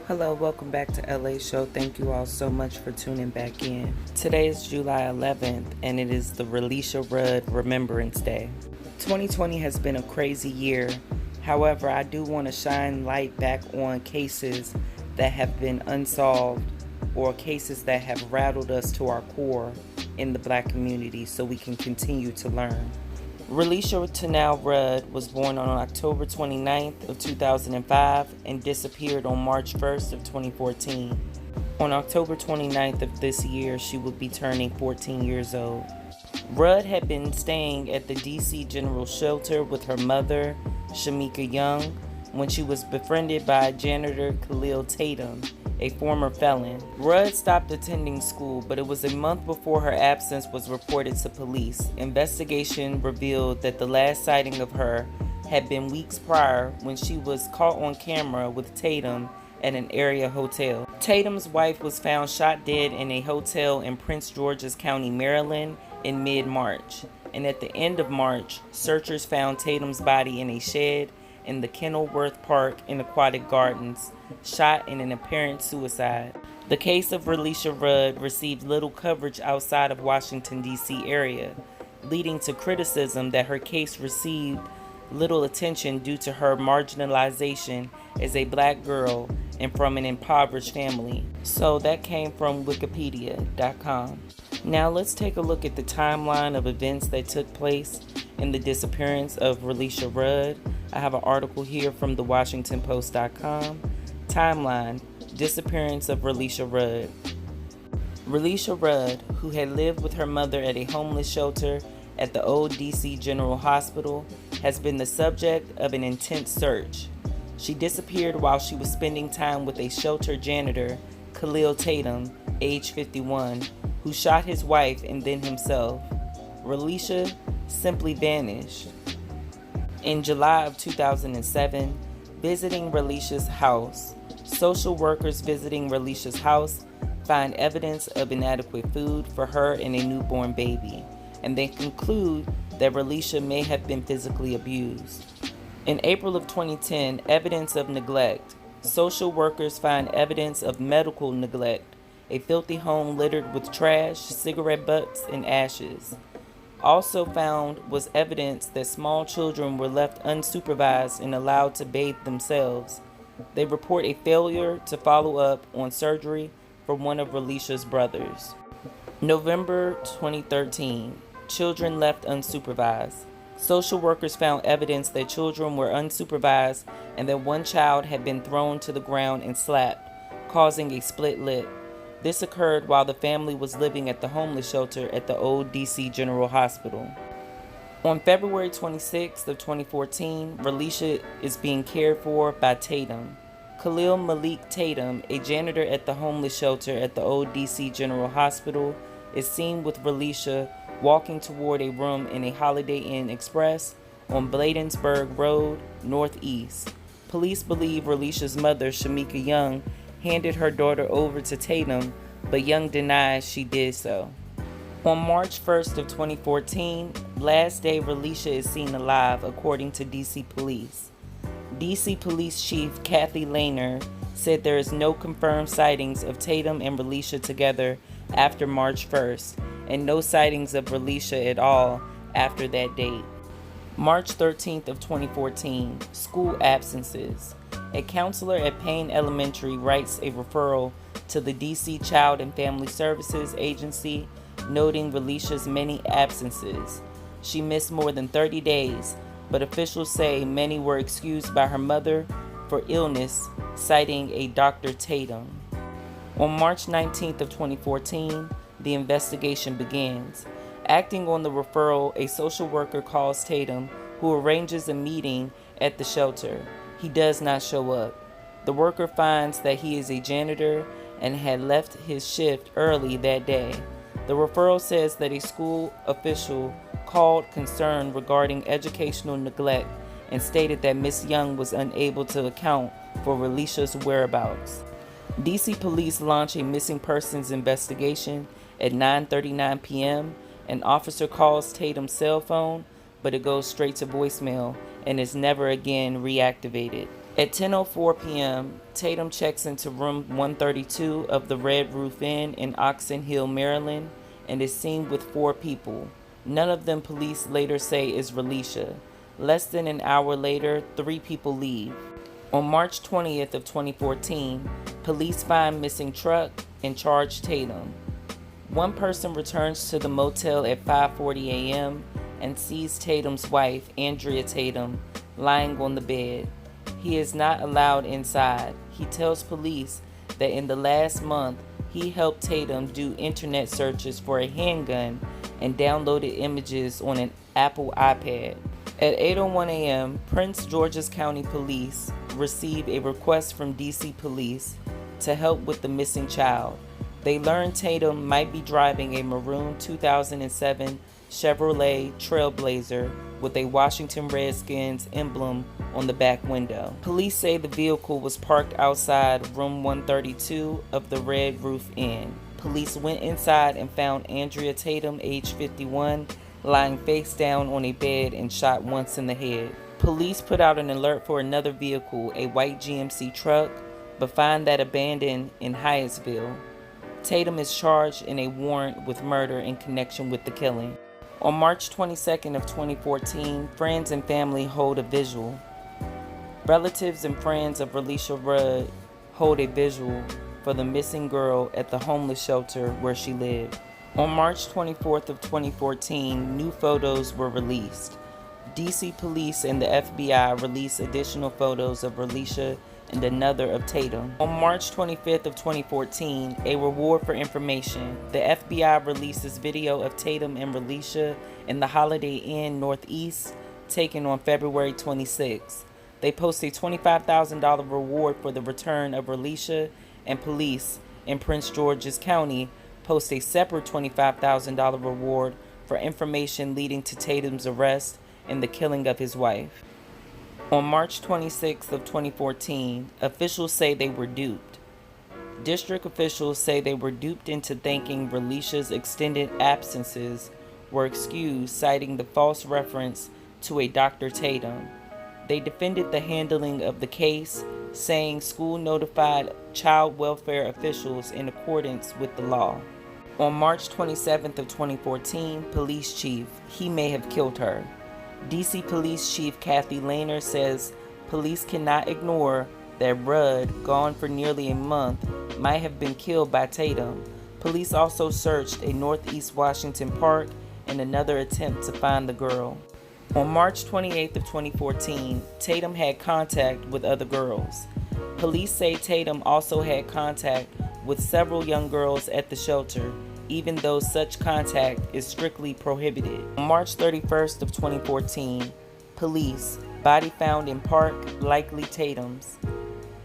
Hello, welcome back to LA Show. Thank you all so much for tuning back in. Today is July 11th, and it is the Relicia Remembrance Day. 2020 has been a crazy year. However, I do want to shine light back on cases that have been unsolved or cases that have rattled us to our core in the Black community so we can continue to learn. Relicia Tanal Rudd was born on October 29th of 2005 and disappeared on March 1st of 2014. On October 29th of this year, she would be turning 14 years old. Rudd had been staying at the DC General Shelter with her mother, Shamika Young, when she was befriended by janitor Khalil Tatum, a former felon. Rudd stopped attending school, but it was a month before her absence was reported to police. Investigation revealed that the last sighting of her had been weeks prior when she was caught on camera with Tatum at an area hotel. Tatum's wife was found shot dead in a hotel in Prince George's County, Maryland in mid-March. And at the end of March, searchers found Tatum's body in a shed in the Kenilworth Park and Aquatic Gardens, shot in an apparent suicide. The case of Relicia Rudd received little coverage outside of Washington, D.C. area, leading to criticism that her case received little attention due to her marginalization as a Black girl and from an impoverished family. So that came from Wikipedia.com. Now let's take a look at the timeline of events that took place in the disappearance of Relicia Rudd. I have an article here from the WashingtonPost.com. Timeline: Disappearance of Relicia Rudd. Relicia Rudd, who had lived with her mother at a homeless shelter at the old DC General Hospital, has been the subject of an intense search. She disappeared while she was spending time with a shelter janitor, Khalil Tatum, age 51, who shot his wife and then himself. Relicia simply vanished. In July of 2007, visiting Relicia's house, social workers visiting Relicia's house find evidence of inadequate food for her and a newborn baby, and they conclude that Relicia may have been physically abused. In April of 2010, evidence of neglect. Social workers find evidence of medical neglect, a filthy home littered with trash, cigarette butts, and ashes. Also found was evidence that small children were left unsupervised and allowed to bathe themselves. They report a failure to follow up on surgery for one of Relicia's brothers. November 2013, children left unsupervised. Social workers found evidence that children were unsupervised and that one child had been thrown to the ground and slapped, causing a split lip. This occurred while the family was living at the homeless shelter at the old DC General Hospital. On February 26th of 2014, Relicia is being cared for by Tatum. Khalil Malik Tatum, a janitor at the homeless shelter at the old DC General Hospital, is seen with Relicia walking toward a room in a Holiday Inn Express on Bladensburg Road, Northeast. Police believe Relicia's mother, Shamika Young, handed her daughter over to Tatum, but Young denies she did so. On March 1st of 2014, last day Relicia is seen alive, according to DC Police. DC Police Chief Kathy Lehner said there is no confirmed sightings of Tatum and Relicia together after March 1st, and no sightings of Relicia at all after that date. March 13th of 2014, school absences. A counselor at Payne Elementary writes a referral to the DC Child and Family Services Agency, noting Relicia's many absences. She missed more than 30 days, but officials say many were excused by her mother for illness, citing a Dr. Tatum. On March 19th of 2014, the investigation begins. Acting on the referral, a social worker calls Tatum, who arranges a meeting at the shelter. He does not show up. The worker finds that he is a janitor and had left his shift early that day. The referral says that a school official called concerned regarding educational neglect and stated that Miss Young was unable to account for Relicia's whereabouts. DC police launch a missing persons investigation at 9:39 p.m. An officer calls Tatum's cell phone, but it goes straight to voicemail and is never again reactivated. At 10:04 p.m., Tatum checks into room 132 of the Red Roof Inn in Oxon Hill, Maryland, and is seen with 4 people. None of them police later say is Relicia. Less than an hour later, 3 people leave. On March 20th of 2014, police find missing truck and charge Tatum. One person returns to the motel at 5:40 a.m. and sees Tatum's wife, Andrea Tatum, lying on the bed. He is not allowed inside. He tells police that in the last month, he helped Tatum do internet searches for a handgun and downloaded images on an Apple iPad. At 8:01 a.m., Prince George's County Police receive a request from DC Police to help with the missing child. They learn Tatum might be driving a maroon 2007 Chevrolet Trailblazer with a Washington Redskins emblem on the back window. Police say the vehicle was parked outside room 132 of the Red Roof Inn. Police went inside and found Andrea Tatum, age 51, lying face down on a bed and shot once in the head. Police put out an alert for another vehicle, a white GMC truck, but find that abandoned in Hyattsville. Tatum is charged in a warrant with murder in connection with the killing. On March 22nd of 2014, friends and family hold a vigil. Relatives and friends of Relicia Rudd hold a vigil for the missing girl at the homeless shelter where she lived. On March 24th of 2014, new photos were released. DC Police and the FBI released additional photos of Relicia and another of Tatum. On March 25th of 2014, a reward for information, the FBI releases video of Tatum and Relicia in the Holiday Inn Northeast, taken on February 26th. They post a $25,000 reward for the return of Relicia, and police in Prince George's County post a separate $25,000 reward for information leading to Tatum's arrest and the killing of his wife. On March 26th of 2014, officials say they were duped. District officials say they were duped into thinking Relicia's extended absences were excused, citing the false reference to a Dr. Tatum. They defended the handling of the case, saying school notified child welfare officials in accordance with the law. On March 27th of 2014, police chief, he may have killed her. DC Police Chief Kathy Lehner says police cannot ignore that Rudd, gone for nearly a month, might have been killed by Tatum. Police also searched a Northeast Washington park in another attempt to find the girl. On March 28th of 2014, Tatum had contact with other girls. Police say Tatum also had contact with several young girls at the shelter, even though such contact is strictly prohibited. On March 31st of 2014, police, body found in park, likely Tatum's.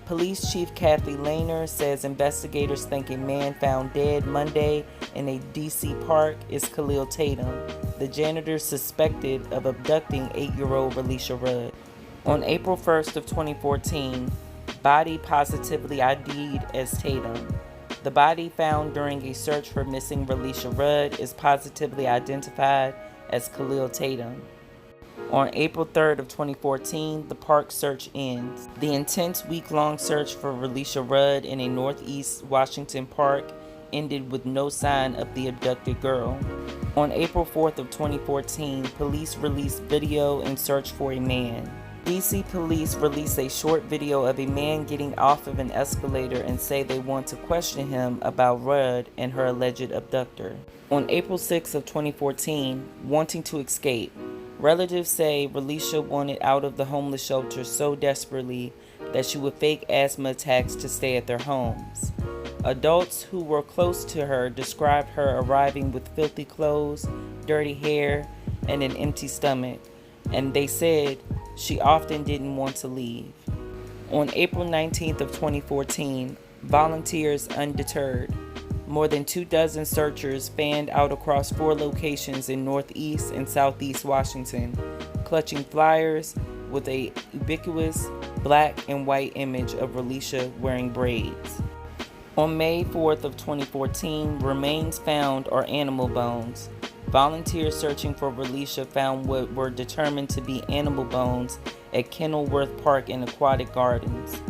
Police Chief Kathy Lehner says investigators think a man found dead Monday in a DC park is Khalil Tatum, the janitor suspected of abducting 8-year-old Relicia Rudd. On April 1st of 2014, body positively ID'd as Tatum. The body found during a search for missing Relicia Rudd is positively identified as Khalil Tatum. On April 3rd of 2014, the park search ends. The intense week-long search for Relicia Rudd in a Northeast Washington park ended with no sign of the abducted girl. On April 4th of 2014, police released video and search for a man. DC Police released a short video of a man getting off of an escalator and say they want to question him about Rudd and her alleged abductor. On April 6th of 2014, wanting to escape, relatives say Relicia wanted out of the homeless shelter so desperately that she would fake asthma attacks to stay at their homes. Adults who were close to her described her arriving with filthy clothes, dirty hair, and an empty stomach, and they said she often didn't want to leave. On April 19th of 2014, volunteers undeterred. More than 24 searchers fanned out across 4 locations in Northeast and Southeast Washington, clutching flyers with a ubiquitous black and white image of Relicia wearing braids. On May 4th of 2014, remains found are animal bones. Volunteers searching for Relicia found what were determined to be animal bones at Kenilworth Park and Aquatic Gardens.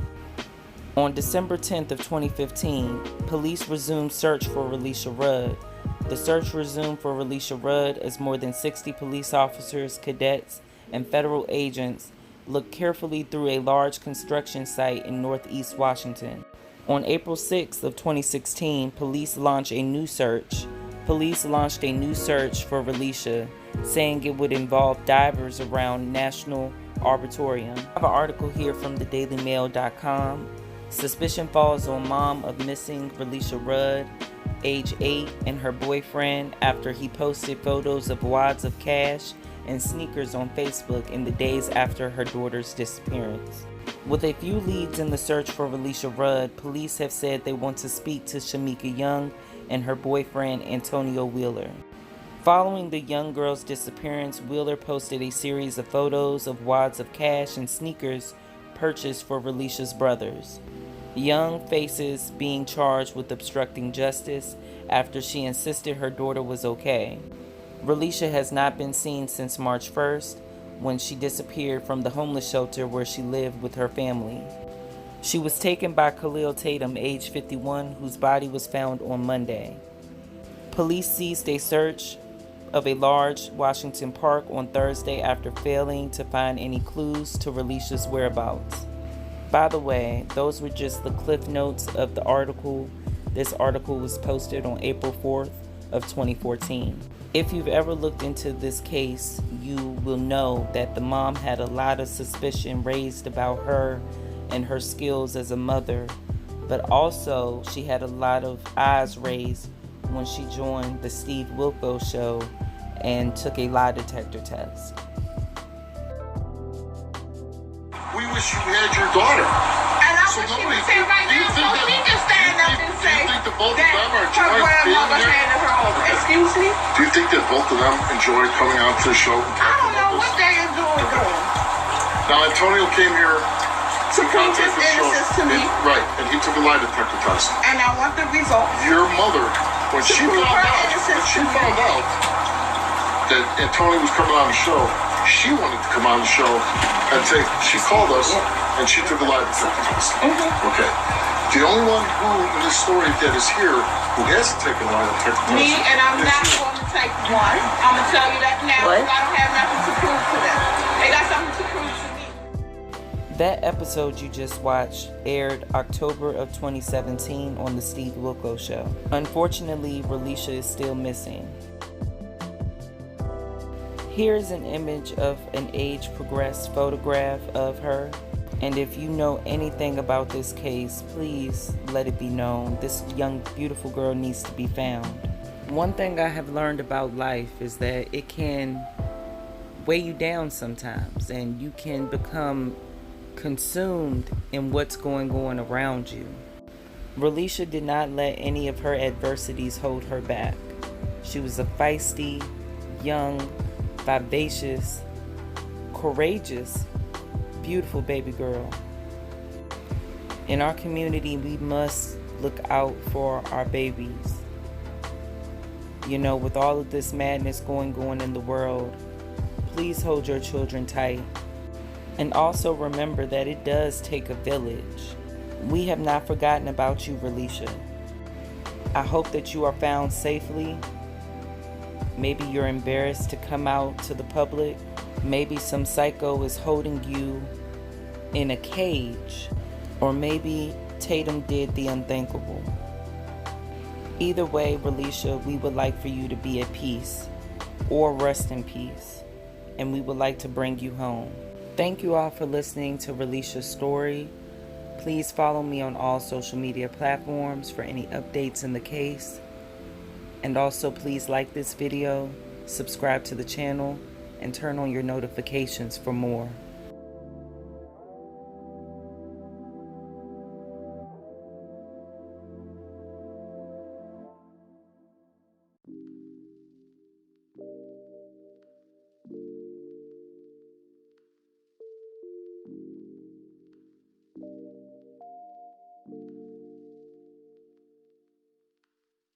On December 10th of 2015, police resumed search for Relicia Rudd. The search resumed for Relicia Rudd as more than 60 police officers, cadets, and federal agents looked carefully through a large construction site in Northeast Washington. On April 6th of 2016, police launched a new search for Relicia, saying it would involve divers around National Arboretum. I have an article here from thedailymail.com. Suspicion falls on mom of missing Relicia Rudd, age 8, and her boyfriend after he posted photos of wads of cash and sneakers on Facebook in the days after her daughter's disappearance. With a few leads in the search for Relicia Rudd, police have said they want to speak to Shamika Young and her boyfriend Antonio Wheeler. Following the young girl's disappearance, Wheeler posted a series of photos of wads of cash and sneakers purchased for Relicia's brothers. Young faces being charged with obstructing justice after she insisted her daughter was okay. Relicia has not been seen since March 1st, when she disappeared from the homeless shelter where she lived with her family. She was taken by Khalil Tatum, age 51, whose body was found on Monday. Police ceased a search of a large Washington park on Thursday after failing to find any clues to Relicia's whereabouts. By the way, those were just the cliff notes of the article. This article was posted on April 4th of 2014. If you've ever looked into this case, you will know that the mom had a lot of suspicion raised about her and her skills as a mother, but also she had a lot of eyes raised when she joined the Steve Wilkos show and took a lie detector test. We wish you had your daughter. And I wish she was here right now so she can stand up and say that her grandmother handed her over. Excuse me? Do you think that both of them enjoy coming out to the show? I don't know what they enjoy doing. Now, Antonio came here to prove his innocence to me. Right, and he took a lie detector test. And I want the results. Your mother, when she found out that Antonio was coming on the show, she wanted to come on the show and she called us and she took a lie detector test. Okay. The only one who in this story that is here who hasn't taken a lie detector test. Me, and I'm not going to take one. I'm going to tell you that now because I don't have nothing to prove to them. They got something to prove to me. That episode you just watched aired October of 2017 on the Steve Wilkos show. Unfortunately, Relicia is still missing. Here's an image of an age-progressed photograph of her. And if you know anything about this case, please let it be known. This young, beautiful girl needs to be found. One thing I have learned about life is that it can weigh you down sometimes, and you can become consumed in what's going on around you. Relicia did not let any of her adversities hold her back. She was a feisty, young, vivacious, courageous, beautiful baby girl. In our community, we must look out for our babies. You know, with all of this madness going on in the world, please hold your children tight. And also remember that it does take a village. We have not forgotten about you, Relicia. I hope that you are found safely. Maybe you're embarrassed to come out to the public. Maybe some psycho is holding you in a cage. Or maybe Tatum did the unthinkable. Either way, Relicia, we would like for you to be at peace or rest in peace. And we would like to bring you home. Thank you all for listening to Relicia's story. Please follow me on all social media platforms for any updates in the case. And also please like this video, subscribe to the channel, and turn on your notifications for more.